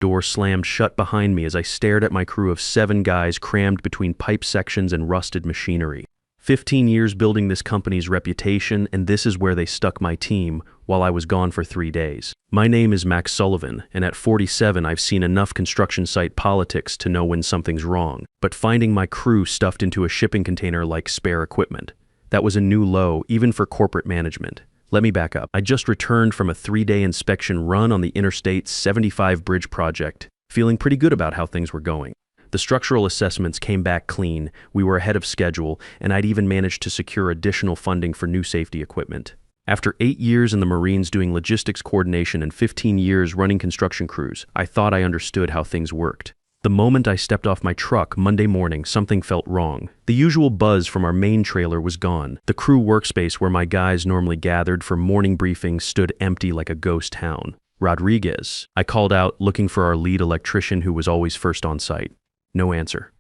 Door slammed shut behind me as I stared at my crew of 7 guys crammed between pipe sections and rusted machinery. 15 years building this company's reputation, and this is where they stuck my team while I was gone for 3 days. My name is Max Sullivan, and at 47 I've seen enough construction site politics to know when something's wrong. But finding my crew stuffed into a shipping container like spare equipment, that was a new low, even for corporate management. Let me back up. I just returned from a 3-day inspection run on the Interstate 75 bridge project, feeling pretty good about how things were going. The structural assessments came back clean, we were ahead of schedule, and I'd even managed to secure additional funding for new safety equipment. After 8 years in the Marines doing logistics coordination and 15 years running construction crews, I thought I understood how things worked. The moment I stepped off my truck Monday morning, something felt wrong. The usual buzz from our main trailer was gone. The crew workspace where my guys normally gathered for morning briefings stood empty like a ghost town. Rodriguez. I called out, looking for our lead electrician who was always first on site. No answer.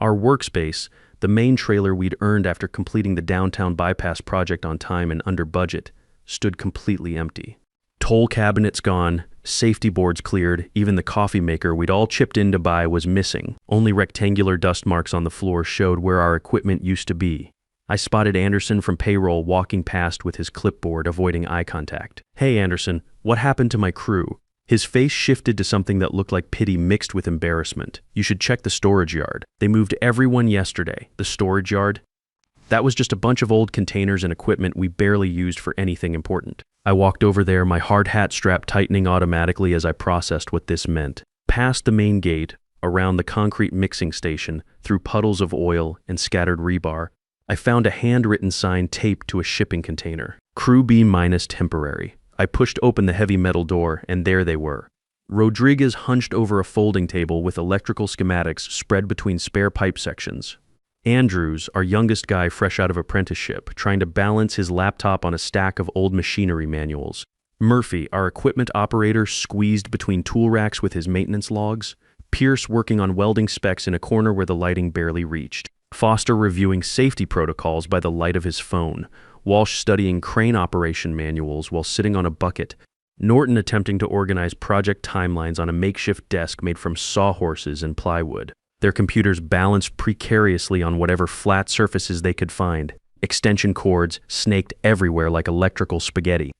Our workspace, the main trailer we'd earned after completing the downtown bypass project on time and under budget, stood completely empty. Toll cabinets gone, safety boards cleared, even the coffee maker we'd all chipped in to buy was missing. Only rectangular dust marks on the floor showed where our equipment used to be. I spotted Anderson from payroll walking past with his clipboard, avoiding eye contact. "Hey Anderson, what happened to my crew?" His face shifted to something that looked like pity mixed with embarrassment. "You should check the storage yard. They moved everyone yesterday." The storage yard? That was just a bunch of old containers and equipment we barely used for anything important. I walked over there, my hard hat strap tightening automatically as I processed what this meant. Past the main gate, around the concrete mixing station, through puddles of oil and scattered rebar, I found a handwritten sign taped to a shipping container. Crew B- temporary. I pushed open the heavy metal door, and there they were. Rodriguez hunched over a folding table with electrical schematics spread between spare pipe sections. Andrews, our youngest guy fresh out of apprenticeship, trying to balance his laptop on a stack of old machinery manuals. Murphy, our equipment operator, squeezed between tool racks with his maintenance logs. Pierce working on welding specs in a corner where the lighting barely reached. Foster reviewing safety protocols by the light of his phone. Walsh studying crane operation manuals while sitting on a bucket. Norton attempting to organize project timelines on a makeshift desk made from sawhorses and plywood. Their computers balanced precariously on whatever flat surfaces they could find. Extension cords snaked everywhere like electrical spaghetti.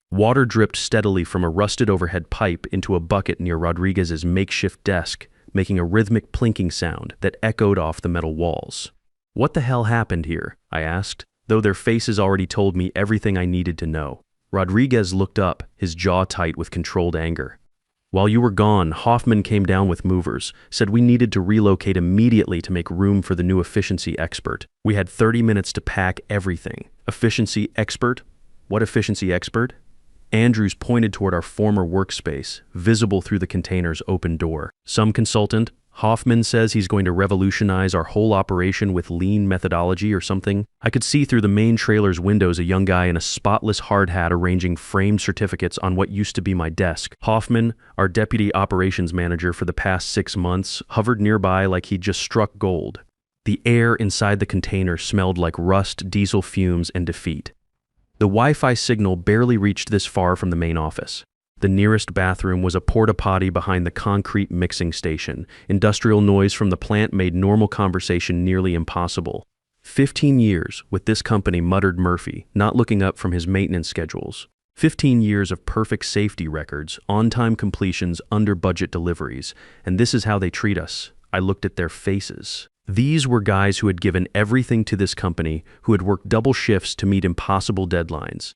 Water dripped steadily from a rusted overhead pipe into a bucket near Rodriguez's makeshift desk, making a rhythmic plinking sound that echoed off the metal walls. "What the hell happened here?" I asked, though their faces already told me everything I needed to know. Rodriguez looked up, his jaw tight with controlled anger. "While you were gone, Hoffman came down with movers, said we needed to relocate immediately to make room for the new efficiency expert. We had 30 minutes to pack everything." Efficiency expert? What efficiency expert? Andrews pointed toward our former workspace, visible through the container's open door. "Some consultant? Hoffman says he's going to revolutionize our whole operation with lean methodology or something." I could see through the main trailer's windows a young guy in a spotless hard hat arranging framed certificates on what used to be my desk. Hoffman, our deputy operations manager for the past 6 months, hovered nearby like he'd just struck gold. The air inside the container smelled like rust, diesel fumes, and defeat. The Wi-Fi signal barely reached this far from the main office. The nearest bathroom was a porta-potty behind the concrete mixing station. Industrial noise from the plant made normal conversation nearly impossible. 15 years with this company, muttered Murphy, not looking up from his maintenance schedules. 15 years of perfect safety records, on-time completions, under-budget deliveries, and this is how they treat us. I looked at their faces. These were guys who had given everything to this company, who had worked double shifts to meet impossible deadlines,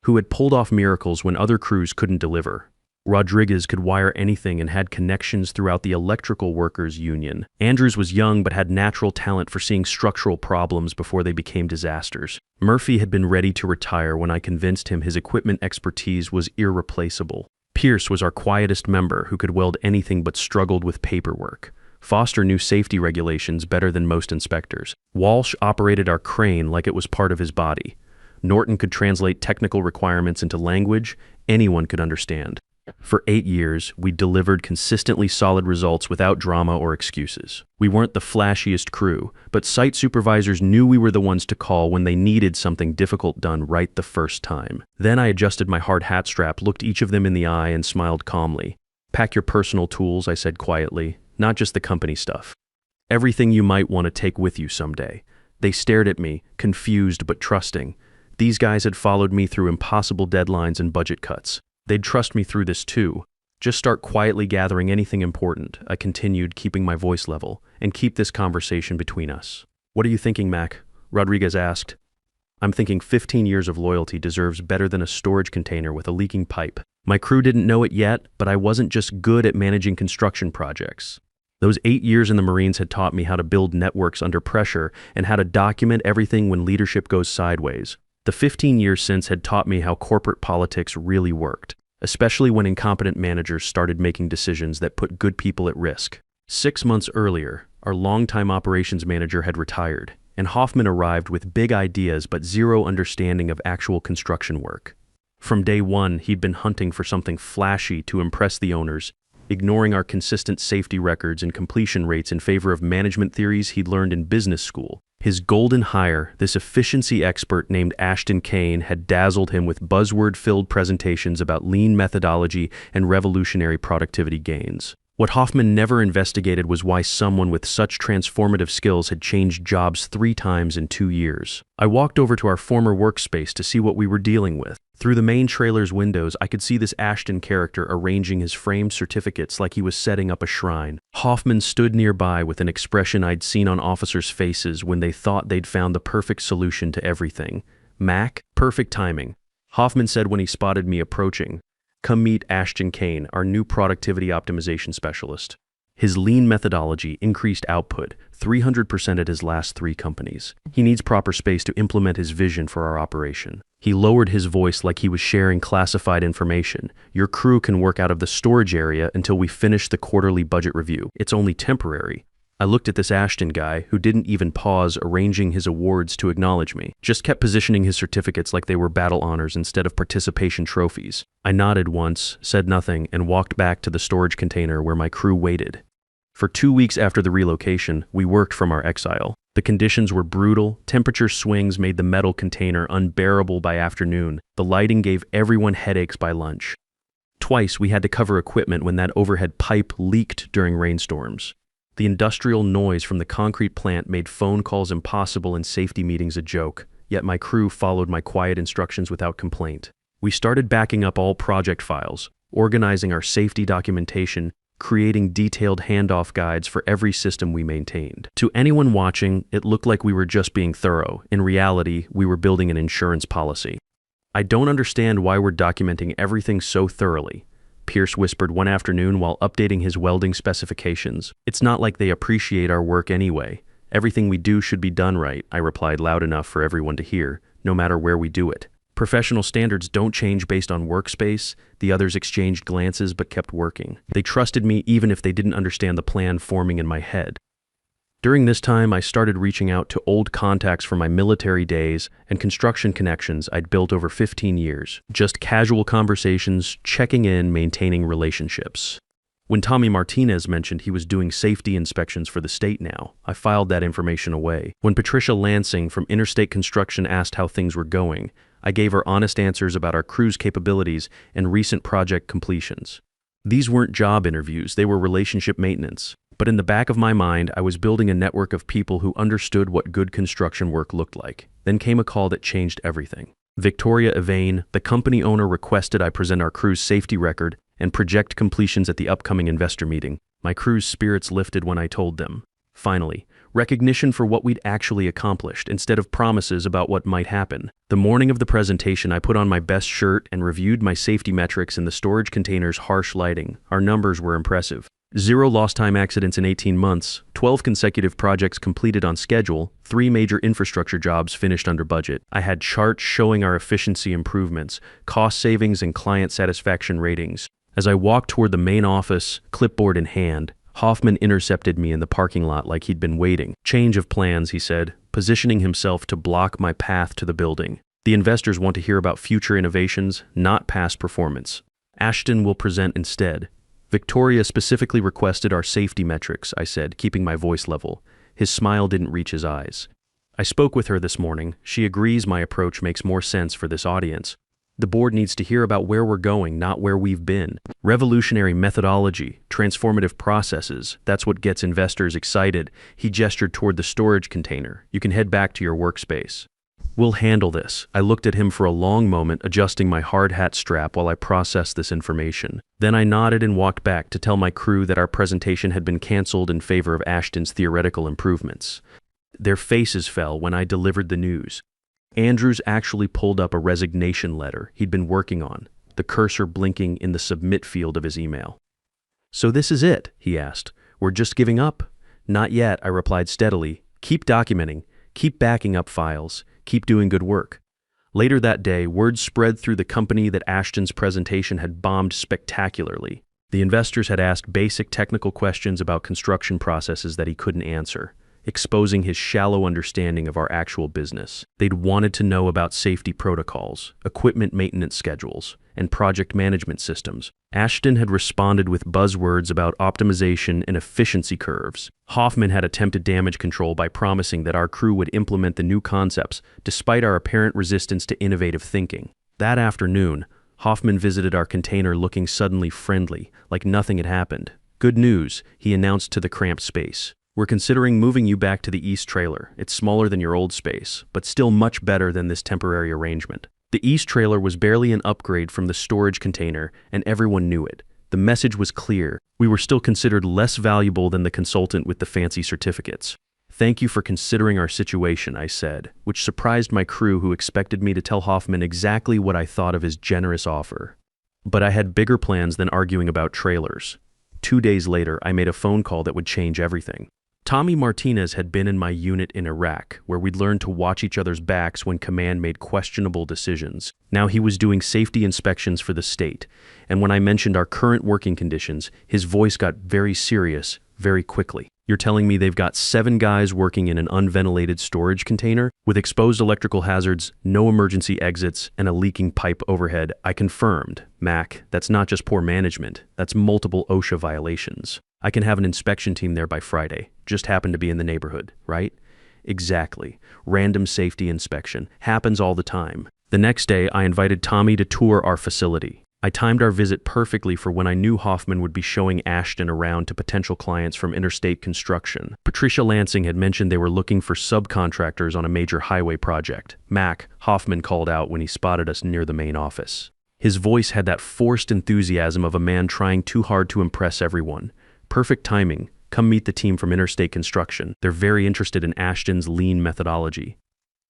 who had pulled off miracles when other crews couldn't deliver. Rodriguez could wire anything and had connections throughout the electrical workers union. Andrews was young but had natural talent for seeing structural problems before they became disasters. Murphy had been ready to retire when I convinced him his equipment expertise was irreplaceable. Pierce was our quietest member who could weld anything but struggled with paperwork. Foster knew safety regulations better than most inspectors. Walsh operated our crane like it was part of his body. Norton could translate technical requirements into language anyone could understand. For 8 years, we delivered consistently solid results without drama or excuses. We weren't the flashiest crew, but site supervisors knew we were the ones to call when they needed something difficult done right the first time. Then I adjusted my hard hat strap, looked each of them in the eye, and smiled calmly. Pack your personal tools, I said quietly, not just the company stuff. Everything you might want to take with you someday. They stared at me, confused but trusting. These guys had followed me through impossible deadlines and budget cuts. They'd trust me through this too. Just start quietly gathering anything important, I continued, keeping my voice level, and keep this conversation between us. What are you thinking, Mac? Rodriguez asked. I'm thinking 15 years of loyalty deserves better than a storage container with a leaking pipe. My crew didn't know it yet, but I wasn't just good at managing construction projects. Those 8 years in the Marines had taught me how to build networks under pressure and how to document everything when leadership goes sideways. The 15 years since had taught me how corporate politics really worked, especially when incompetent managers started making decisions that put good people at risk. 6 months earlier, our longtime operations manager had retired, and Hoffman arrived with big ideas but zero understanding of actual construction work. From day one, he'd been hunting for something flashy to impress the owners, ignoring our consistent safety records and completion rates in favor of management theories he'd learned in business school. His golden hire, this efficiency expert named Ashton Kane, had dazzled him with buzzword-filled presentations about lean methodology and revolutionary productivity gains. What Hoffman never investigated was why someone with such transformative skills had changed jobs 3 times in 2 years. I walked over to our former workspace to see what we were dealing with. Through the main trailer's windows, I could see this Ashton character arranging his framed certificates like he was setting up a shrine. Hoffman stood nearby with an expression I'd seen on officers' faces when they thought they'd found the perfect solution to everything. Mac, perfect timing. Hoffman said when he spotted me approaching, "Come meet Ashton Kane, our new productivity optimization specialist." His lean methodology increased output 300% at his last 3 companies. He needs proper space to implement his vision for our operation. He lowered his voice like he was sharing classified information. Your crew can work out of the storage area until we finish the quarterly budget review. It's only temporary. I looked at this Ashton guy, who didn't even pause arranging his awards to acknowledge me, just kept positioning his certificates like they were battle honors instead of participation trophies. I nodded once, said nothing, and walked back to the storage container where my crew waited. For 2 weeks after the relocation, we worked from our exile. The conditions were brutal, temperature swings made the metal container unbearable by afternoon, the lighting gave everyone headaches by lunch. Twice we had to cover equipment when that overhead pipe leaked during rainstorms. The industrial noise from the concrete plant made phone calls impossible and safety meetings a joke, yet my crew followed my quiet instructions without complaint. We started backing up all project files, organizing our safety documentation, creating detailed handoff guides for every system we maintained. To anyone watching, it looked like we were just being thorough. In reality, we were building an insurance policy. "I don't understand why we're documenting everything so thoroughly," Pierce whispered one afternoon while updating his welding specifications. "It's not like they appreciate our work anyway. Everything we do should be done right," I replied loud enough for everyone to hear, no matter where we do it. "Professional standards don't change based on workspace." The others exchanged glances but kept working. They trusted me even if they didn't understand the plan forming in my head. During this time, I started reaching out to old contacts from my military days and construction connections I'd built over 15 years. Just casual conversations, checking in, maintaining relationships. When Tommy Martinez mentioned he was doing safety inspections for the state now, I filed that information away. When Patricia Lansing from Interstate Construction asked how things were going, I gave her honest answers about our crew's capabilities and recent project completions. These weren't job interviews, they were relationship maintenance. But in the back of my mind, I was building a network of people who understood what good construction work looked like. Then came a call that changed everything. Victoria Evane, the company owner, requested I present our crew's safety record and project completions at the upcoming investor meeting. My crew's spirits lifted when I told them. Finally, recognition for what we'd actually accomplished instead of promises about what might happen. The morning of the presentation, I put on my best shirt and reviewed my safety metrics in the storage container's harsh lighting. Our numbers were impressive. 0 lost time accidents in 18 months, 12 consecutive projects completed on schedule, 3 major infrastructure jobs finished under budget. I had charts showing our efficiency improvements, cost savings, and client satisfaction ratings. As I walked toward the main office, clipboard in hand, Hoffman intercepted me in the parking lot like he'd been waiting. "Change of plans," he said, positioning himself to block my path to the building. "The investors want to hear about future innovations, not past performance. Ashton will present instead." "Victoria specifically requested our safety metrics," I said, keeping my voice level. His smile didn't reach his eyes. "I spoke with her this morning. She agrees my approach makes more sense for this audience." The board needs to hear about where we're going, not where we've been. Revolutionary methodology, transformative processes, that's what gets investors excited. He gestured toward the storage container. You can head back to your workspace. We'll handle this. I looked at him for a long moment, adjusting my hard hat strap while I processed this information. Then I nodded and walked back to tell my crew that our presentation had been canceled in favor of Ashton's theoretical improvements. Their faces fell when I delivered the news. Andrews actually pulled up a resignation letter he'd been working on, the cursor blinking in the submit field of his email. "So this is it?" he asked. "We're just giving up?" "Not yet," I replied steadily. "Keep documenting, keep backing up files, keep doing good work." Later that day, word spread through the company that Ashton's presentation had bombed spectacularly. The investors had asked basic technical questions about construction processes that he couldn't answer, exposing his shallow understanding of our actual business. They'd wanted to know about safety protocols, equipment maintenance schedules, and project management systems. Ashton had responded with buzzwords about optimization and efficiency curves. Hoffman had attempted damage control by promising that our crew would implement the new concepts despite our apparent resistance to innovative thinking. That afternoon, Hoffman visited our container looking suddenly friendly, like nothing had happened. "Good news," he announced to the cramped space. "We're considering moving you back to the East trailer. It's smaller than your old space, but still much better than this temporary arrangement." The East trailer was barely an upgrade from the storage container, and everyone knew it. The message was clear. We were still considered less valuable than the consultant with the fancy certificates. "Thank you for considering our situation," I said, which surprised my crew who expected me to tell Hoffman exactly what I thought of his generous offer. But I had bigger plans than arguing about trailers. 2 days later, I made a phone call that would change everything. Tommy Martinez had been in my unit in Iraq, where we'd learned to watch each other's backs when command made questionable decisions. Now he was doing safety inspections for the state, and when I mentioned our current working conditions, his voice got very serious very quickly. "You're telling me they've got 7 guys working in an unventilated storage container with exposed electrical hazards, no emergency exits, and a leaking pipe overhead?" I confirmed. "Mac, that's not just poor management, that's multiple OSHA violations. I can have an inspection team there by Friday. Just happen to be in the neighborhood, right?" "Exactly. Random safety inspection. Happens all the time." The next day, I invited Tommy to tour our facility. I timed our visit perfectly for when I knew Hoffman would be showing Ashton around to potential clients from Interstate Construction. Patricia Lansing had mentioned they were looking for subcontractors on a major highway project. "Mac," Hoffman called out when he spotted us near the main office. His voice had that forced enthusiasm of a man trying too hard to impress everyone. "Perfect timing. Come meet the team from Interstate Construction. They're very interested in Ashton's lean methodology."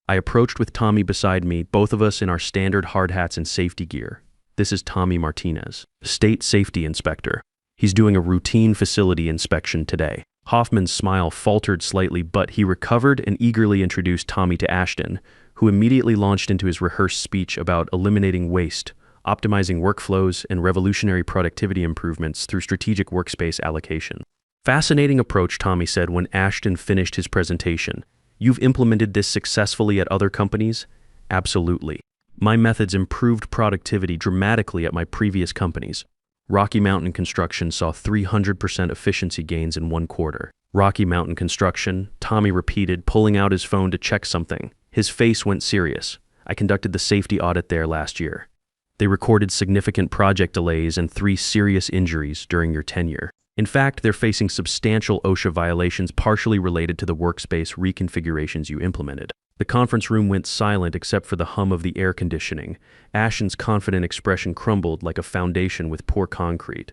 I approached with Tommy beside me, both of us in our standard hard hats and safety gear. "This is Tommy Martinez, State Safety Inspector. He's doing a routine facility inspection today." Hoffman's smile faltered slightly, but he recovered and eagerly introduced Tommy to Ashton, who immediately launched into his rehearsed speech about eliminating waste, optimizing workflows, and revolutionary productivity improvements through strategic workspace allocation. "Fascinating approach," Tommy said when Ashton finished his presentation. "You've implemented this successfully at other companies?" "Absolutely. My methods improved productivity dramatically at my previous companies. Rocky Mountain Construction saw 300% efficiency gains in 1 quarter. "Rocky Mountain Construction," Tommy repeated, pulling out his phone to check something. His face went serious. "I conducted the safety audit there last year. They recorded significant project delays and 3 serious injuries during your tenure. In fact, they're facing substantial OSHA violations partially related to the workspace reconfigurations you implemented." The conference room went silent except for the hum of the air conditioning. Ashton's confident expression crumbled like a foundation with poor concrete.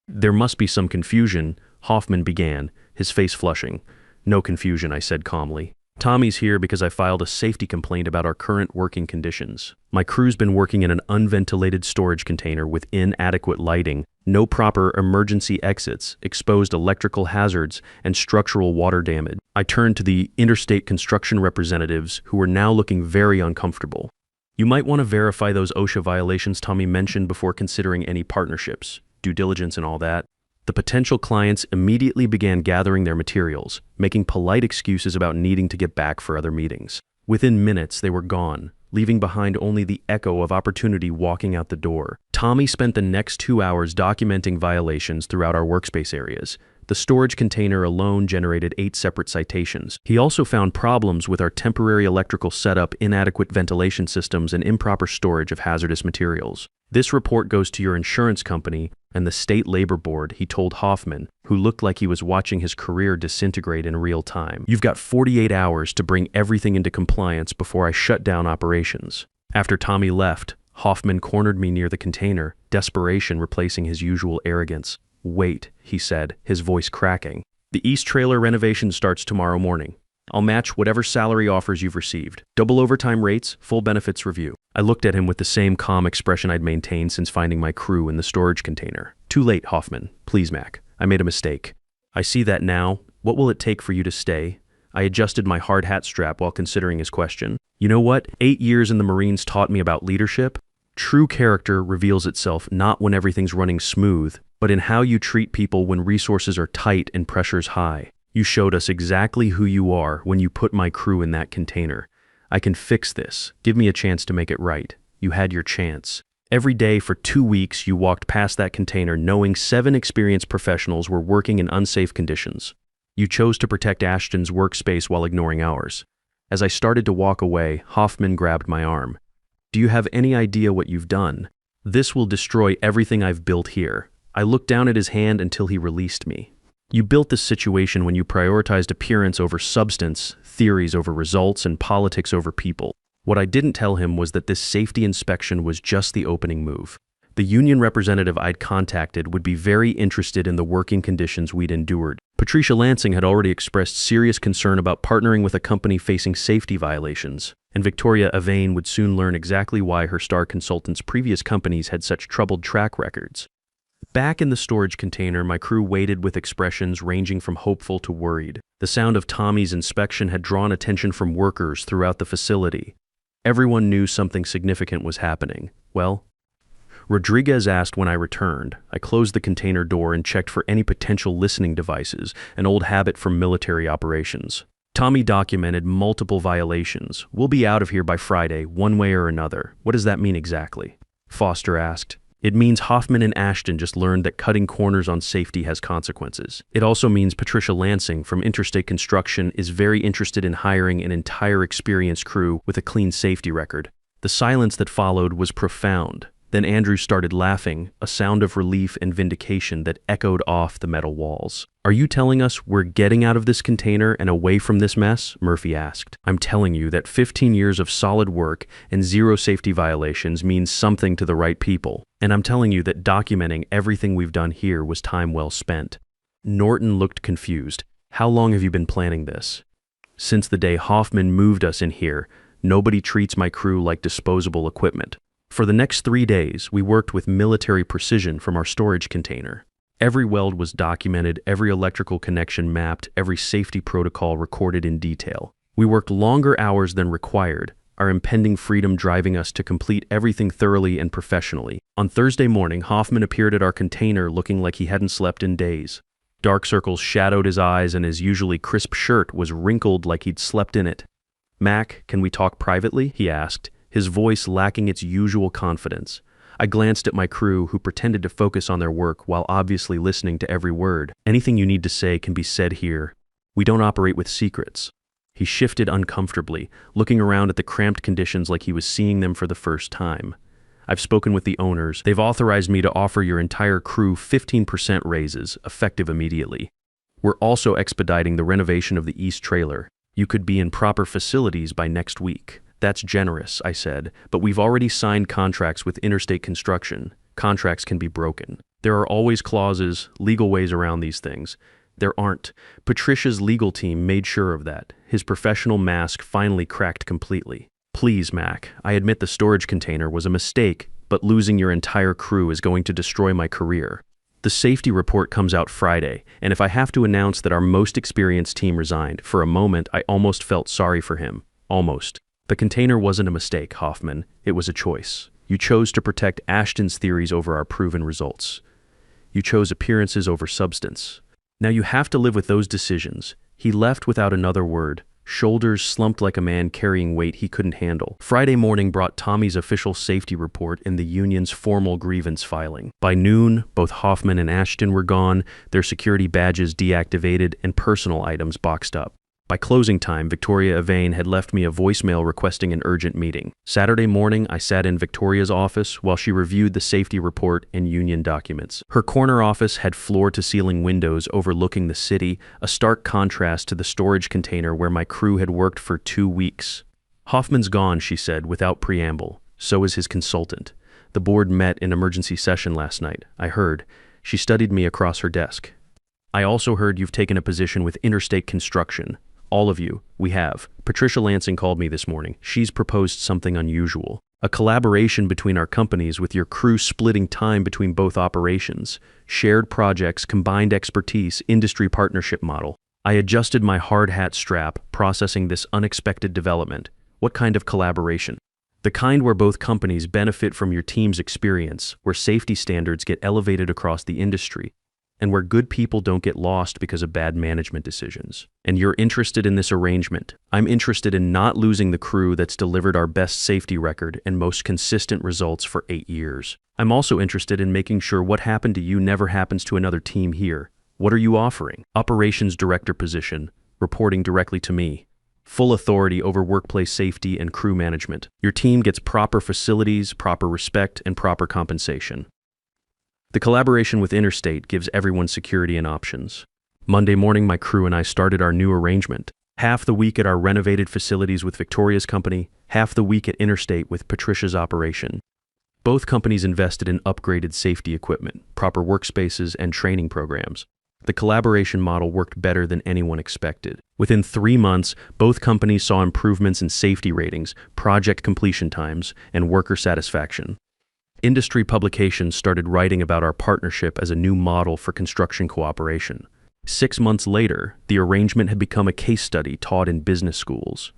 "There must be some confusion," Hoffman began, his face flushing. "No confusion," I said calmly. "Tommy's here because I filed a safety complaint about our current working conditions. My crew's been working in an unventilated storage container with inadequate lighting, no proper emergency exits, exposed electrical hazards, and structural water damage." I turned to the Interstate Construction representatives, who were now looking very uncomfortable. "You might want to verify those OSHA violations Tommy mentioned before considering any partnerships, due diligence and all that." The potential clients immediately began gathering their materials, making polite excuses about needing to get back for other meetings. Within minutes, they were gone, leaving behind only the echo of opportunity walking out the door. Tommy spent the next 2 hours documenting violations throughout our workspace areas. The storage container alone generated 8 separate citations. He also found problems with our temporary electrical setup, inadequate ventilation systems, and improper storage of hazardous materials. This report goes to your insurance company and the state labor board, he told Hoffman, who looked like he was watching his career disintegrate in real time. You've got 48 hours to bring everything into compliance before I shut down operations. After Tommy left, Hoffman cornered me near the container, desperation replacing his usual arrogance. Wait, he said, his voice cracking. The East Trailer renovation starts tomorrow morning. I'll match whatever salary offers you've received. Double overtime rates, full benefits review. I looked at him with the same calm expression I'd maintained since finding my crew in the storage container. Too late, Hoffman. Please, Mac. I made a mistake. I see that now. What will it take for you to stay? I adjusted my hard hat strap while considering his question. You know what? 8 years in the Marines taught me about leadership. True character reveals itself not when everything's running smooth, but in how you treat people when resources are tight and pressure's high. You showed us exactly who you are when you put my crew in that container. I can fix this. Give me a chance to make it right. You had your chance. Every day for 2 weeks, you walked past that container knowing 7 experienced professionals were working in unsafe conditions. You chose to protect Ashton's workspace while ignoring ours. As I started to walk away, Hoffman grabbed my arm. Do you have any idea what you've done? This will destroy everything I've built here. I looked down at his hand until he released me. You built this situation when you prioritized appearance over substance, theories over results, and politics over people. What I didn't tell him was that this safety inspection was just the opening move. The union representative I'd contacted would be very interested in the working conditions we'd endured. Patricia Lansing had already expressed serious concern about partnering with a company facing safety violations, and Victoria Avane would soon learn exactly why her star consultant's previous companies had such troubled track records. Back in the storage container, my crew waited with expressions ranging from hopeful to worried. The sound of Tommy's inspection had drawn attention from workers throughout the facility. Everyone knew something significant was happening. Well, Rodriguez asked when I returned. I closed the container door and checked for any potential listening devices, an old habit from military operations. Tommy documented multiple violations. We'll be out of here by Friday, one way or another. What does that mean exactly? Foster asked. It means Hoffman and Ashton just learned that cutting corners on safety has consequences. It also means Patricia Lansing from Interstate Construction is very interested in hiring an entire experienced crew with a clean safety record. The silence that followed was profound. Then Andrew started laughing, a sound of relief and vindication that echoed off the metal walls. Are you telling us we're getting out of this container and away from this mess? Murphy asked. I'm telling you that 15 years of solid work and 0 safety violations means something to the right people. And I'm telling you that documenting everything we've done here was time well spent. Norton looked confused. How long have you been planning this? Since the day Hoffman moved us in here, nobody treats my crew like disposable equipment. For the next 3 days, we worked with military precision from our storage container. Every weld was documented, every electrical connection mapped, every safety protocol recorded in detail. We worked longer hours than required, our impending freedom driving us to complete everything thoroughly and professionally. On Thursday morning, Hoffman appeared at our container looking like he hadn't slept in days. Dark circles shadowed his eyes and his usually crisp shirt was wrinkled like he'd slept in it. Mac, can we talk privately? He asked, his voice lacking its usual confidence. I glanced at my crew, who pretended to focus on their work while obviously listening to every word. Anything you need to say can be said here. We don't operate with secrets. He shifted uncomfortably, looking around at the cramped conditions like he was seeing them for the first time. I've spoken with the owners. They've authorized me to offer your entire crew 15% raises, effective immediately. We're also expediting the renovation of the East Trailer. You could be in proper facilities by next week. That's generous, I said, but we've already signed contracts with Interstate Construction. Contracts can be broken. There are always clauses, legal ways around these things. There aren't. Patricia's legal team made sure of that. His professional mask finally cracked completely. Please, Mac, I admit the storage container was a mistake, but losing your entire crew is going to destroy my career. The safety report comes out Friday, and if I have to announce that our most experienced team resigned, for a moment I almost felt sorry for him. Almost. The container wasn't a mistake, Hoffman. It was a choice. You chose to protect Ashton's theories over our proven results. You chose appearances over substance. Now you have to live with those decisions. He left without another word. shoulders slumped like a man carrying weight he couldn't handle. Friday morning brought Tommy's official safety report and the union's formal grievance filing. By noon, both Hoffman and Ashton were gone, their security badges deactivated, and personal items boxed up. By closing time, Victoria Evane had left me a voicemail requesting an urgent meeting. Saturday morning, I sat in Victoria's office while she reviewed the safety report and union documents. Her corner office had floor-to-ceiling windows overlooking the city, a stark contrast to the storage container where my crew had worked for 2 weeks. "Hoffman's gone," she said, without preamble. "So is his consultant. The board met in emergency session last night, I heard." She studied me across her desk. "I also heard you've taken a position with Interstate Construction. All of you, we have. Patricia Lansing called me this morning. She's proposed something unusual. A collaboration between our companies with your crew splitting time between both operations. Shared projects, combined expertise, industry partnership model." I adjusted my hard hat strap, processing this unexpected development. What kind of collaboration? The kind where both companies benefit from your team's experience, where safety standards get elevated across the industry, and where good people don't get lost because of bad management decisions. And you're interested in this arrangement. I'm interested in not losing the crew that's delivered our best safety record and most consistent results for 8 years. I'm also interested in making sure what happened to you never happens to another team here. What are you offering? Operations director position, reporting directly to me. Full authority over workplace safety and crew management. Your team gets proper facilities, proper respect, and proper compensation. The collaboration with Interstate gives everyone security and options. Monday morning, my crew and I started our new arrangement. Half the week at our renovated facilities with Victoria's company, half the week at Interstate with Patricia's operation. Both companies invested in upgraded safety equipment, proper workspaces, and training programs. The collaboration model worked better than anyone expected. Within 3 months, both companies saw improvements in safety ratings, project completion times, and worker satisfaction. Industry publications started writing about our partnership as a new model for construction cooperation. 6 months later, the arrangement had become a case study taught in business schools.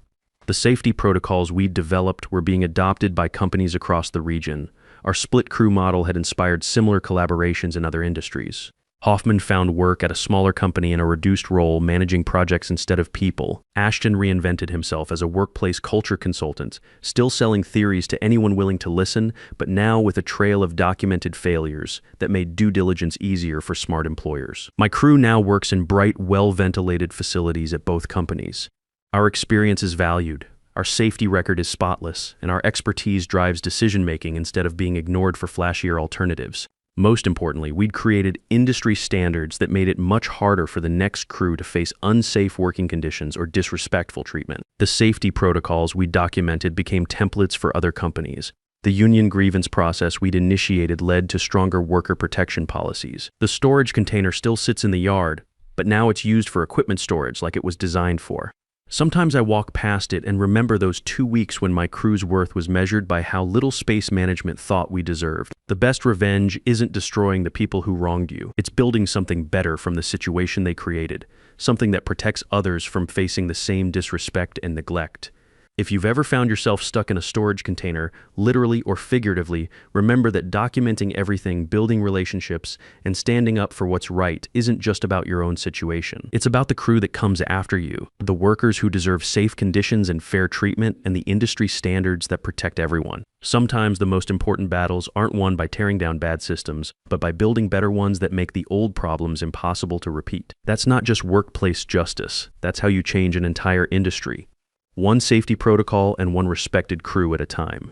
The safety protocols we'd developed were being adopted by companies across the region. Our split crew model had inspired similar collaborations in other industries. Hoffman found work at a smaller company in a reduced role, managing projects instead of people. Ashton reinvented himself as a workplace culture consultant, still selling theories to anyone willing to listen, but now with a trail of documented failures that made due diligence easier for smart employers. My crew now works in bright, well-ventilated facilities at both companies. Our experience is valued. Our safety record is spotless, and our expertise drives decision-making instead of being ignored for flashier alternatives. Most importantly, we'd created industry standards that made it much harder for the next crew to face unsafe working conditions or disrespectful treatment. The safety protocols we documented became templates for other companies. The union grievance process we'd initiated led to stronger worker protection policies. The storage container still sits in the yard, but now it's used for equipment storage like it was designed for. Sometimes I walk past it and remember those 2 weeks when my crew's worth was measured by how little space management thought we deserved. The best revenge isn't destroying the people who wronged you. It's building something better from the situation they created, something that protects others from facing the same disrespect and neglect. If you've ever found yourself stuck in a storage container, literally or figuratively, remember that documenting everything, building relationships, and standing up for what's right isn't just about your own situation. It's about the crew that comes after you, the workers who deserve safe conditions and fair treatment, and the industry standards that protect everyone. Sometimes the most important battles aren't won by tearing down bad systems, but by building better ones that make the old problems impossible to repeat. That's not just workplace justice. That's how you change an entire industry. One safety protocol and one respected crew at a time.